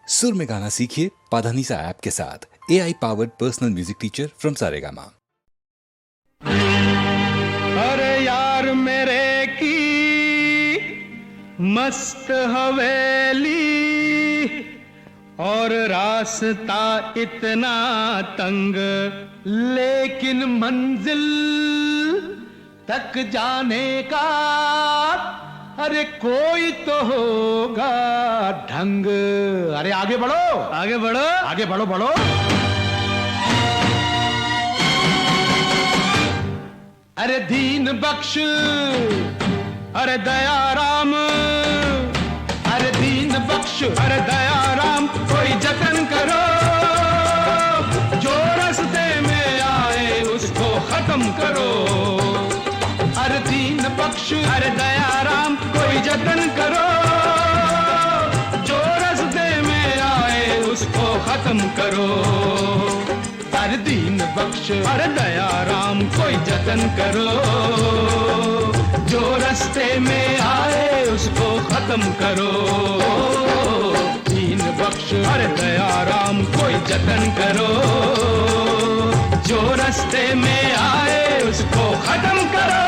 सुर में गाना सीखिए पाधानीसा ऐप के साथ। AI powered personal music teacher from Saregama. अरे यार मेरे की मस्त हवेली और रास्ता इतना तंग, लेकिन मंजिल तक जाने का अरे कोई तो होगा ढंग। अरे आगे बढ़ो, आगे बढ़ो, आगे बढ़ो, बढ़ो। अरे दीन बख्श, अरे दया राम, अरे दीन बख्श, अरे दया राम, कोई जतन करो, जो रास्ते में आए उसको खत्म करो। अरे दीन बख्श, अरे दया राम, कोई जतन करो, जो रास्ते में आए उसको खत्म करो। अरे दीन बख्श, अरे दया राम, कोई जतन करो, जो रास्ते में आए उसको खत्म करो। दीन बख्श, अरे दया राम, कोई जतन करो, जो रास्ते में आए उसको खत्म करो।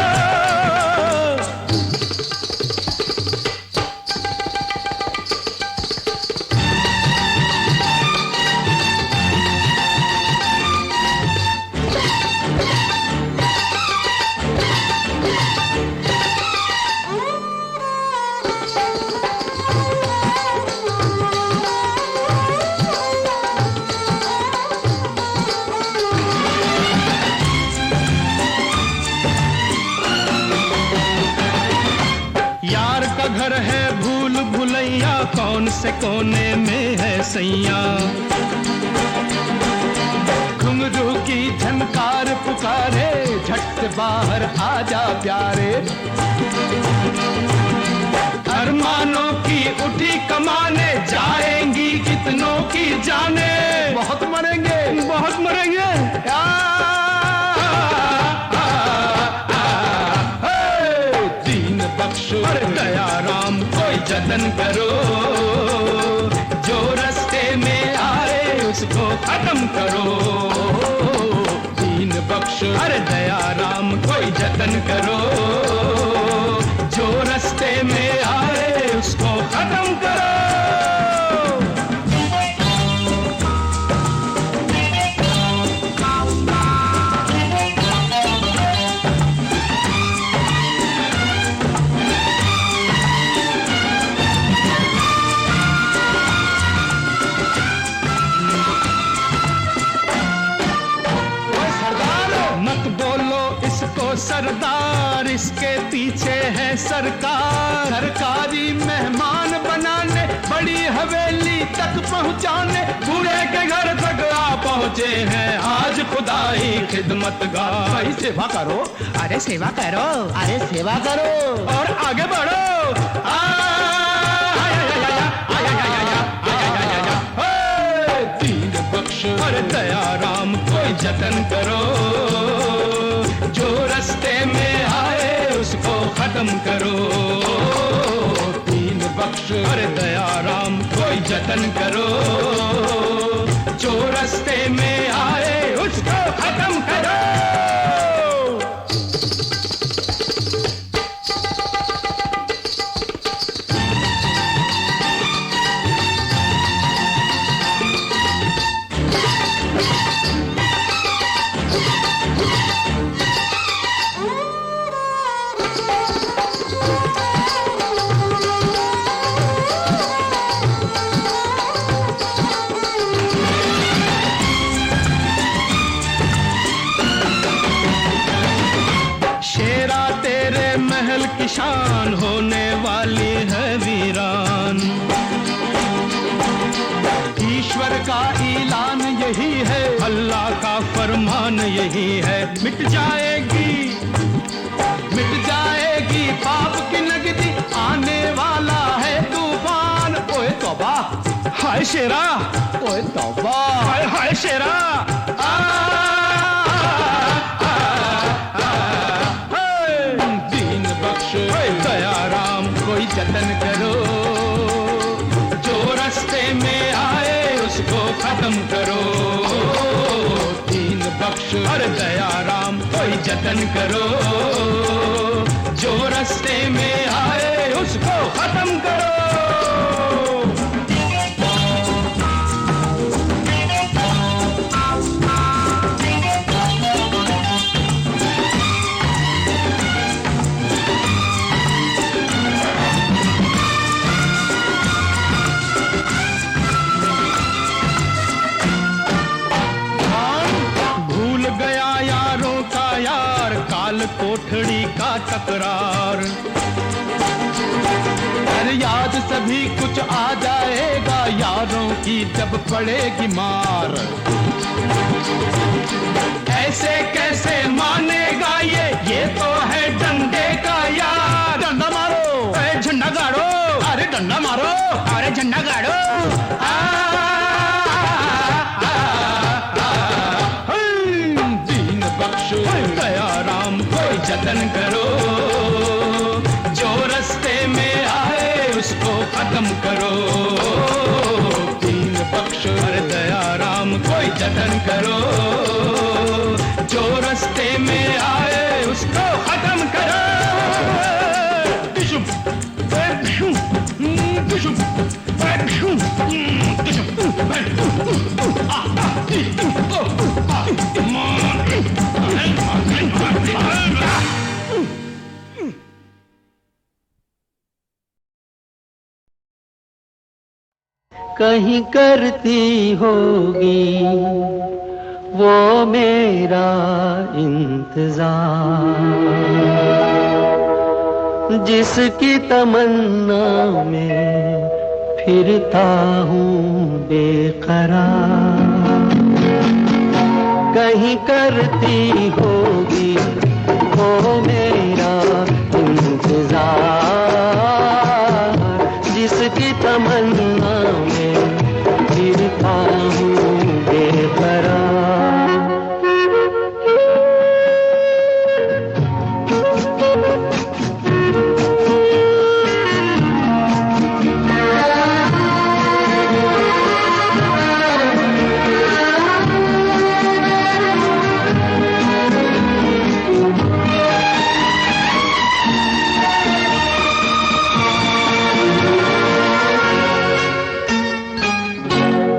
घर है भूल भुलैया, कौन से कोने में है सैया, घुंघरू की झनकार पुकारे, झट से बाहर आजा प्यारे। अरमानों की उठी कमाने, जाएंगी कितनों की जाने, बहुत मरेंगे, बहुत मरेंगे। अरे दया राम, कोई जतन करो, जो रास्ते में आए उसको खत्म करो। दीन बख्श, अरे दया राम, कोई जतन करो, जो रास्ते में आए उसको खत्म करो। सरदार, इसके पीछे है सरकार, सरकारी मेहमान बनाने, बड़ी हवेली तक पहुंचाने, बूढ़े के घर तक आ पहुंचे हैं आज खुदाई खिदमतगार। भाई सेवा करो, अरे सेवा करो, अरे सेवा करो और आगे बढ़ो। दीन बख्श, अरे दया राम, कोई जतन करो, जो रास्ते में आए उसको खत्म करो। दीन बख्श, अरे दया राम, कोई जतन करो, जो रास्ते में आए उसको खत्म करो। शान होने वाली है वीरान, ईश्वर का ऐलान यही है, अल्लाह का फरमान यही है। मिट जाएगी पाप की नगदी, आने वाला है तूफान। ओए तौबा, हाय शेरा, ओए तौबा, हाय हाय शेरा। दया राम, कोई जतन करो, जो रास्ते में आ खत्म करो। दीन बख्श हर दया राम कोई जतन करो, जो रास्ते में आए उसको खत्म करो। कोठड़ी का तकरार, पर याद सभी कुछ आ जाएगा यारों की जब पड़ेगी मार। ऐसे कैसे मानेगा ये तो है डंडे का यार। डंडा मारो अरे झंडा गाड़ो, अरे डंडा मारो अरे झंडा गाड़ो। दीन बख्श दया राम कोई जतन करो, जो रास्ते में आए उसको खत्म करो। दीन बख्श हर दया राम कोई जतन करो, जो रास्ते में आए उसको खत्म करो। कहीं करती होगी वो मेरा इंतजार, जिसकी तमन्ना में फिरता हूँ बेकरार। कहीं करती होगी वो मेरा इंतजार, जिसकी तमन्ना में फिरता हूँ बेकरार।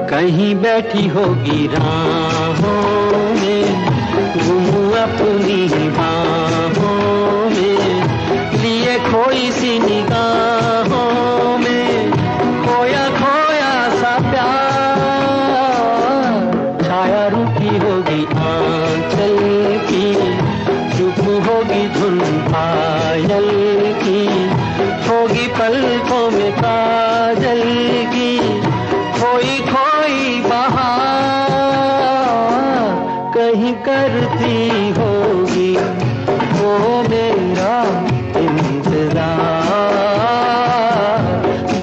कहीं बैठी होगी राहों में, गुम अपनी बाहों में, लिए खोई सी निगाहों में, खोया खोया सा प्यार। छाया रुकी होगी आंचल की, चुप होगी धुन पायल की, होगी पलकों में काजल की, खोई खोई बहार कहीं करती होगी वो मेरा इंतजार,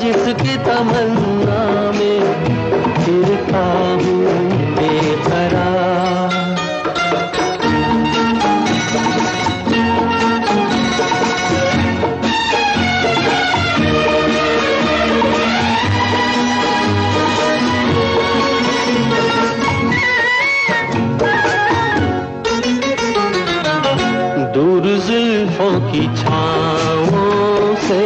जिसकी तमन्ना में फिरता हूँ बेकरार। दूर जुल्फों की छाँवों से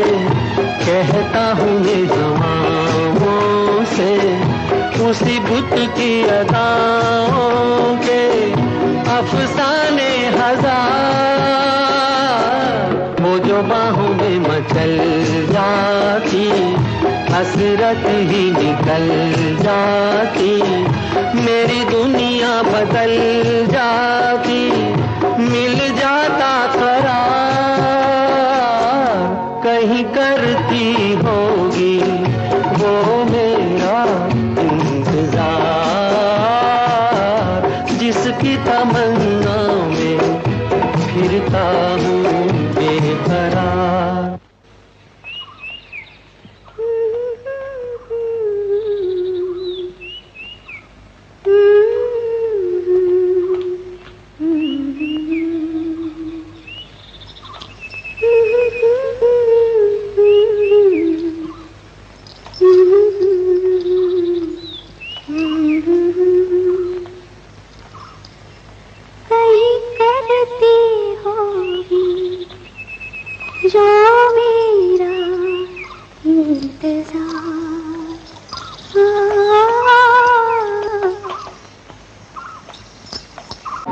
कहता हूँ ये जमाओं से, उसी बुत की अदाओं के अफसाने हजार। वो जो बाहों में मचल जाती, हसरत ही निकल जाती, मेरी दुनिया बदल जाती, मिल जाता करार। कहीं करती होगी वो मेरा इंतजार, जिसकी तमन्ना में फिरता हूँ बेकरार।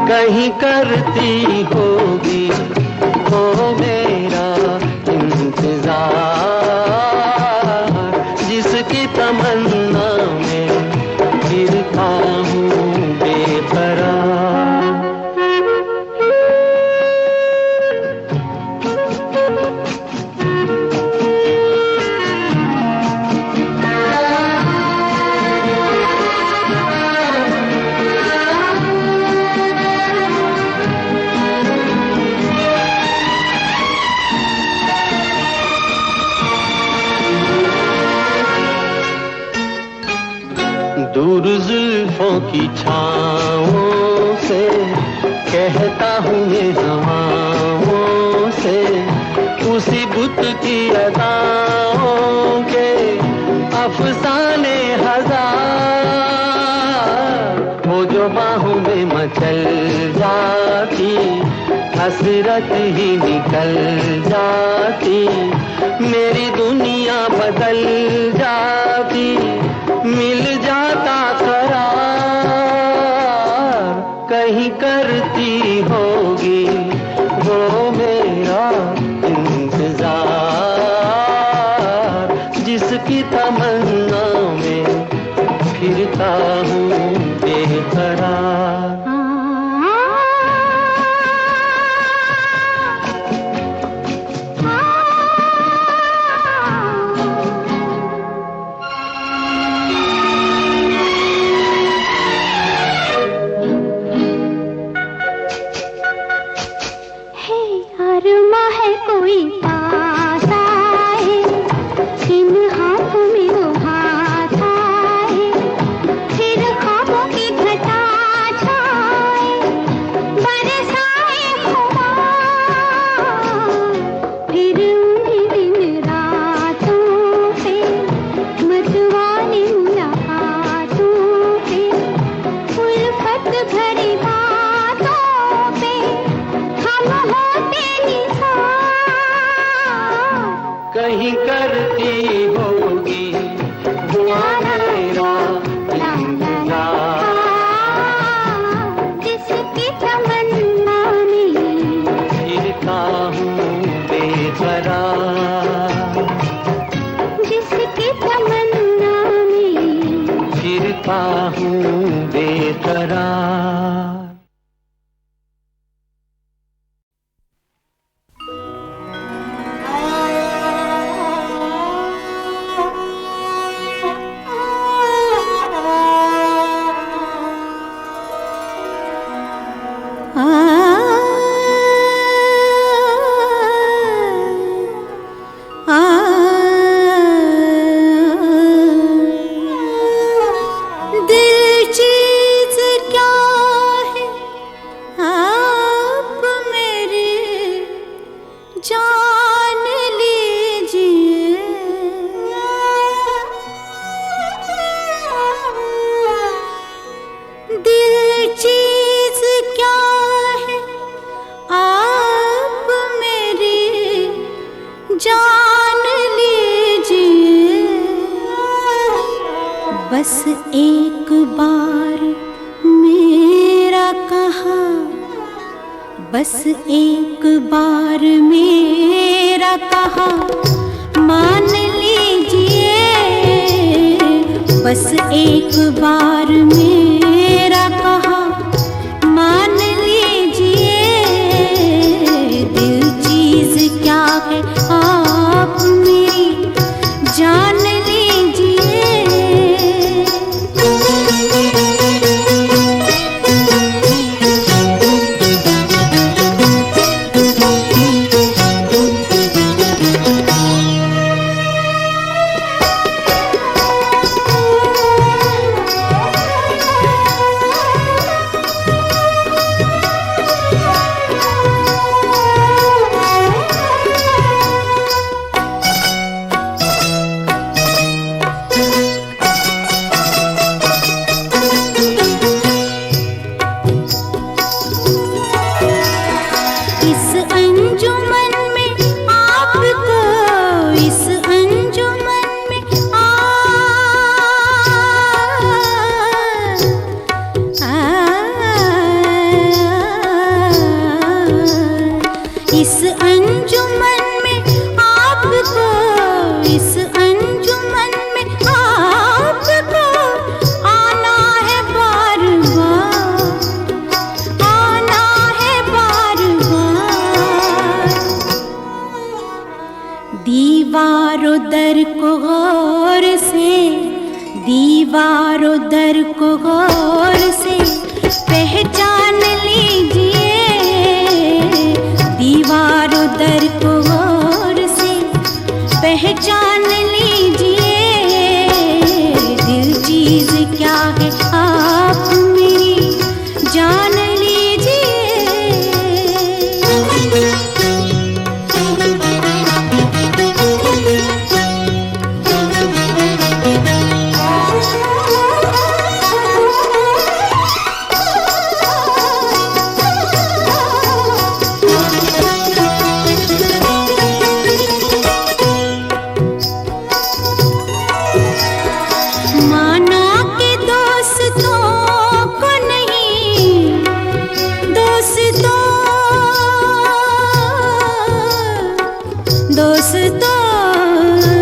कहीं करती होगी वो मेरा इंतजार, जिसकी तमन्ना में फिरता हूँ बेकरार। दूर जुल्फों की छाँवों से कहता हूँ मैं हवाओं से, उसी बुत की अदाओं के अफसाने हजार, वो जो बाहों में मचल जाती हसरत ही निकल जाती, मेरी दुनिया बदल जाती, मिल जाता करार। कहीं करती होगी वो मेरा इंतजार, जिसकी तमन्ना में फिरता हूँ बेकरार। कहीं करती होगी वो मेरा इंतजार, जिसकी तमन्ना में फिरता हूँ बेकरार, जिसकी तमन्ना में फिरता हूँ बेकरार। बस एक बार मेरा कहा, बस एक बार मेरा कहा मान लीजिए, बस एक बार मेरा कहा मान लीजिए, दिल चीज क्या है आप मेरी जान दीवारों दर को गौर से पहचान लीजिए, दीवारों दर को गौर से पहचान लीजिए। दिल चीज क्या है आप मेरी जान लीजिए। माना के दोस्तों को नहीं, दोस्तों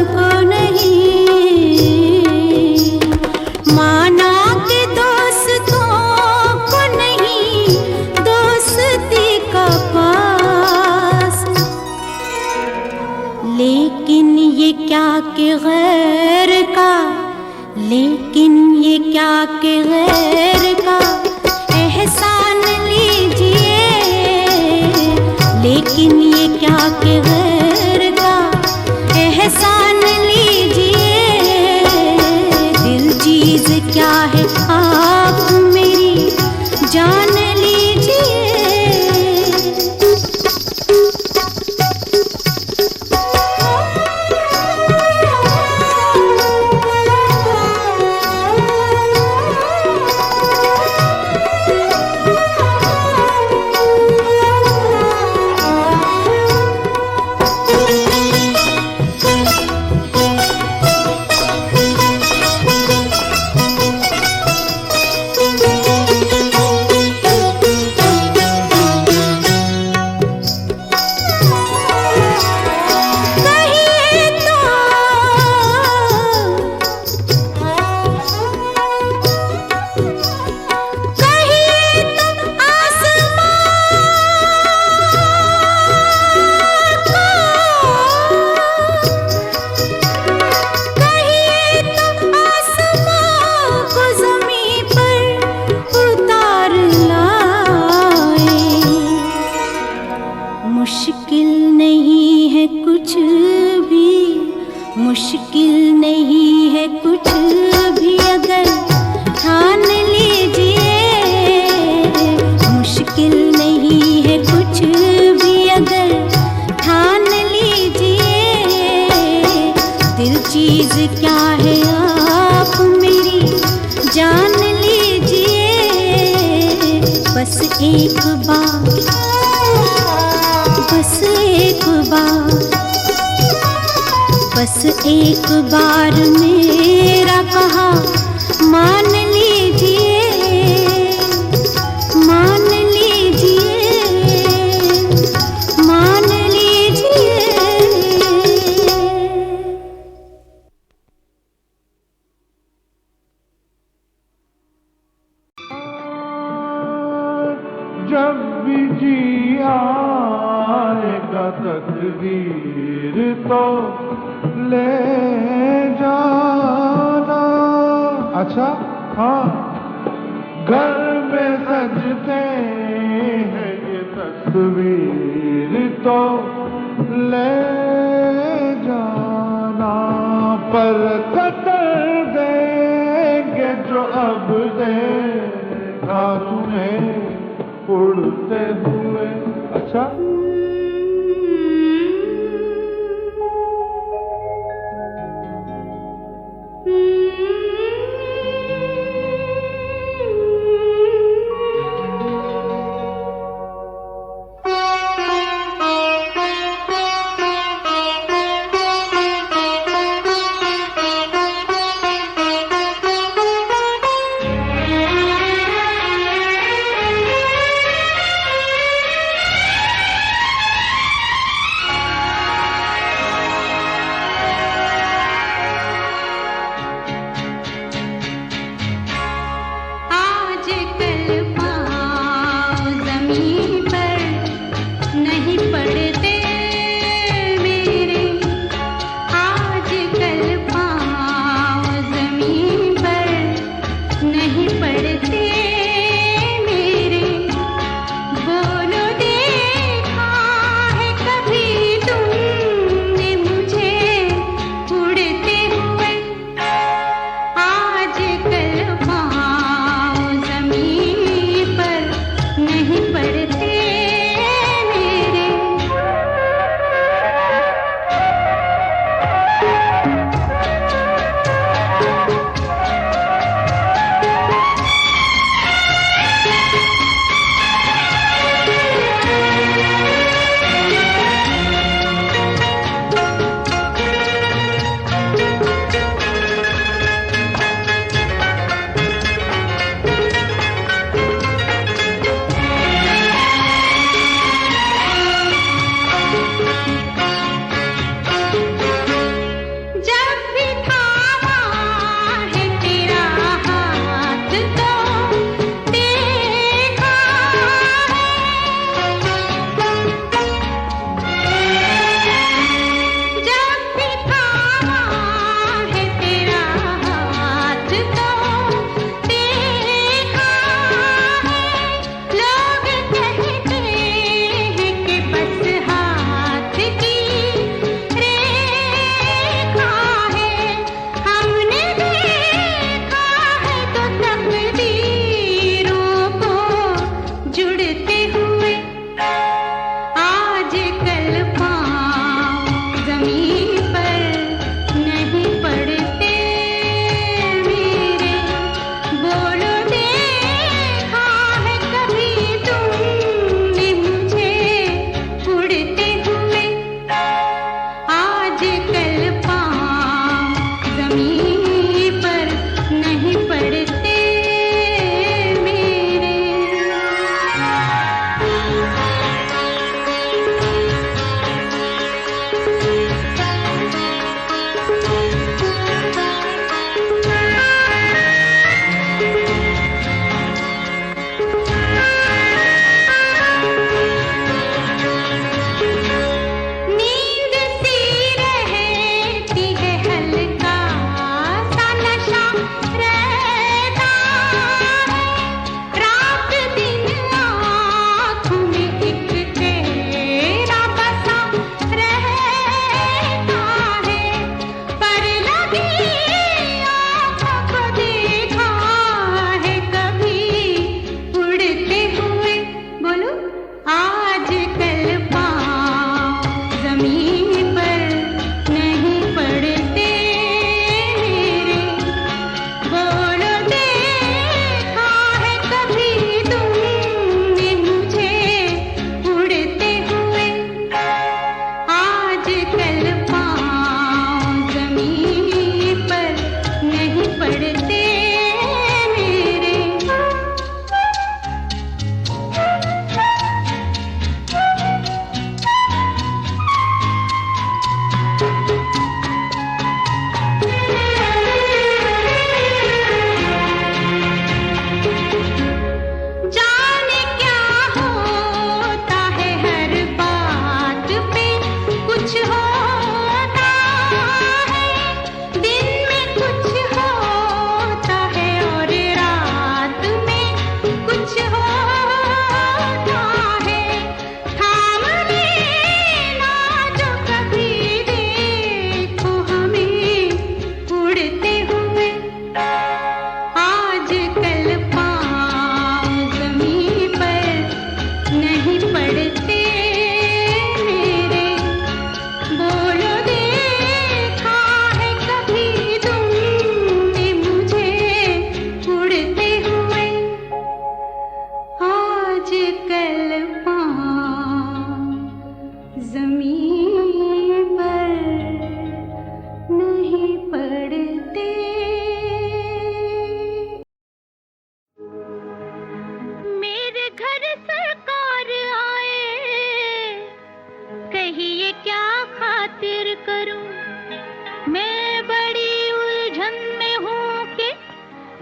को नहीं, माना के दोस्तों को नहीं, दोस्ती का पास। लेकिन ये क्या कि गैर का, लेकिन ये क्या कि गैर का एहसान लीजिए, लेकिन ये क्या कि गैर का एहसान लीजिए। दिल चीज क्या है आप मेरी जान लीजिए। मुश्किल नहीं है कुछ भी, मुश्किल नहीं है कुछ भी अगर ठान लीजिए। मुश्किल नहीं है कुछ भी अगर ठान लीजिए। दिल चीज क्या है आप मेरी जान लीजिए। बस एक बार, बस एक बार, बस एक बार मेरा कहा मान लीजिए, मान लीजिए, मान लीजिए। जब भी जी आएगा तकदीर तो ले जाना। अच्छा हाँ, घर में सजते हैं ये तस्वीर तो ले जाना। पर कतर देंगे जो अब देखा तुम्हें उड़ते हुए। अच्छा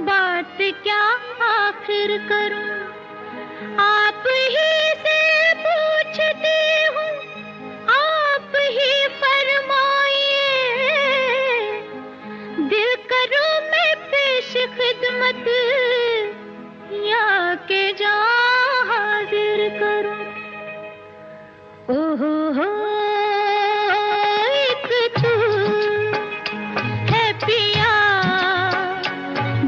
बात क्या आखिर करूं, आप ही से पूछती हूँ, आप ही फरमाइए, दिल करूं मैं पेश खिदमत या के जहाँ हाजिर करूं। ओहो हो एक तू है पिया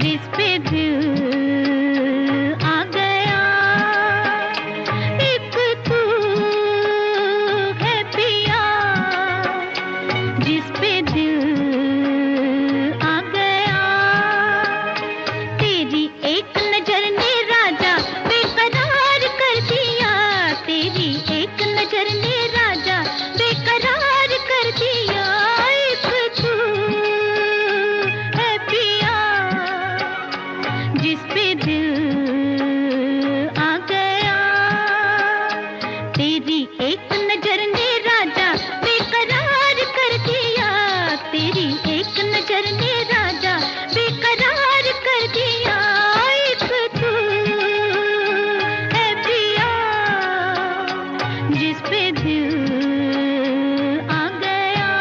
जिस पे दिल आ गया, एक तू है पिया जिस पे दिल आ गया, तेरी एक नजर ने राजा बेकरार कर दिया, तेरी एक नजर ने राजा बेकरार कर दिया, एक तू है पिया जिस पे दिल आ गया, तेरी एक नजर ने राजा बेकरार कर दिया, तेरी एक नजर ने राजा बेकरार कर दिया, एक तू है पिया जिस पे दिल आ गया।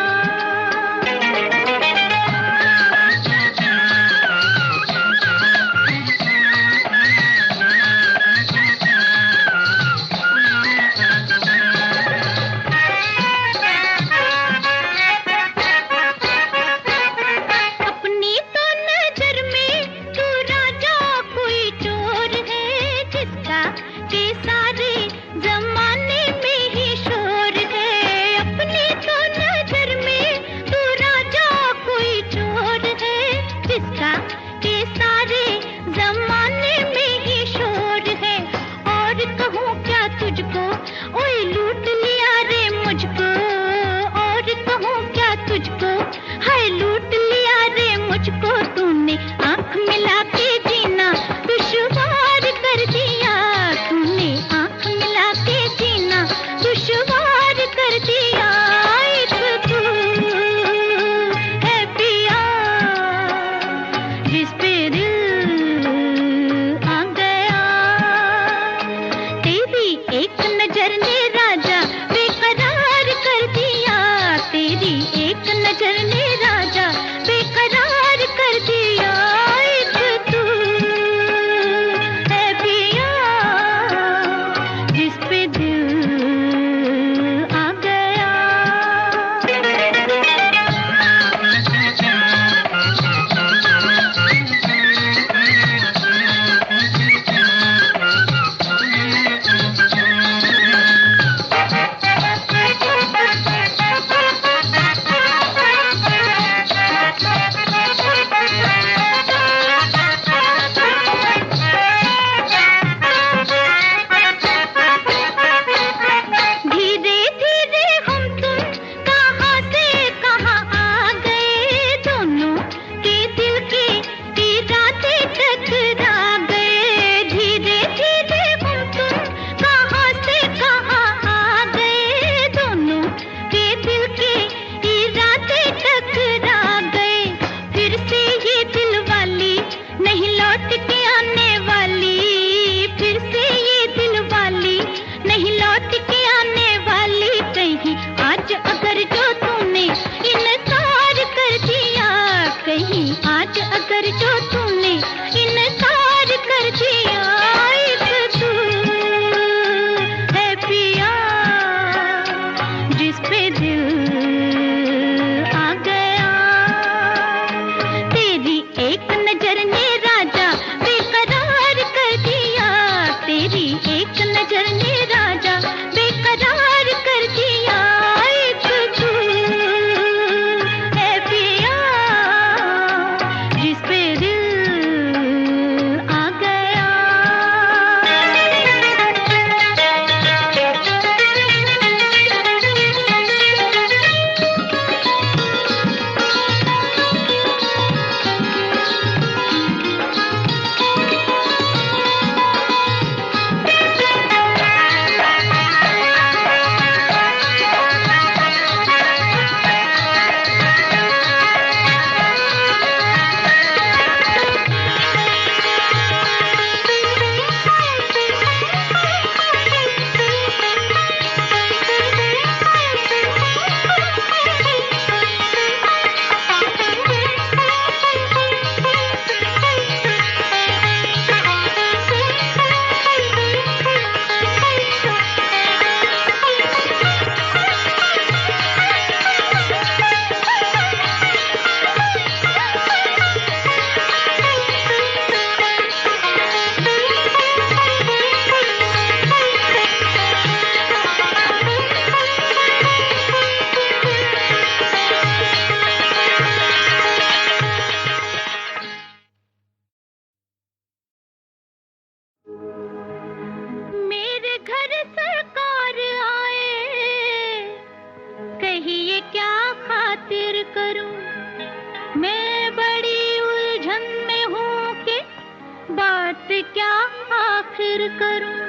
फिर करूं,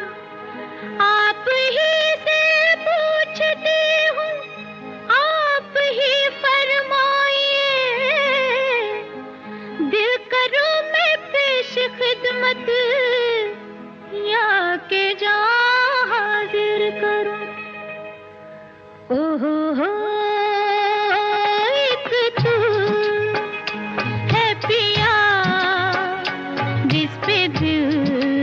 आप ही से पूछती हूँ, आप ही फरमाइए, दिल करूं मैं पेश खिदमत या के जहाँ हाजिर करूं। ओहो हो, एक तू है पिया जिस पे दिल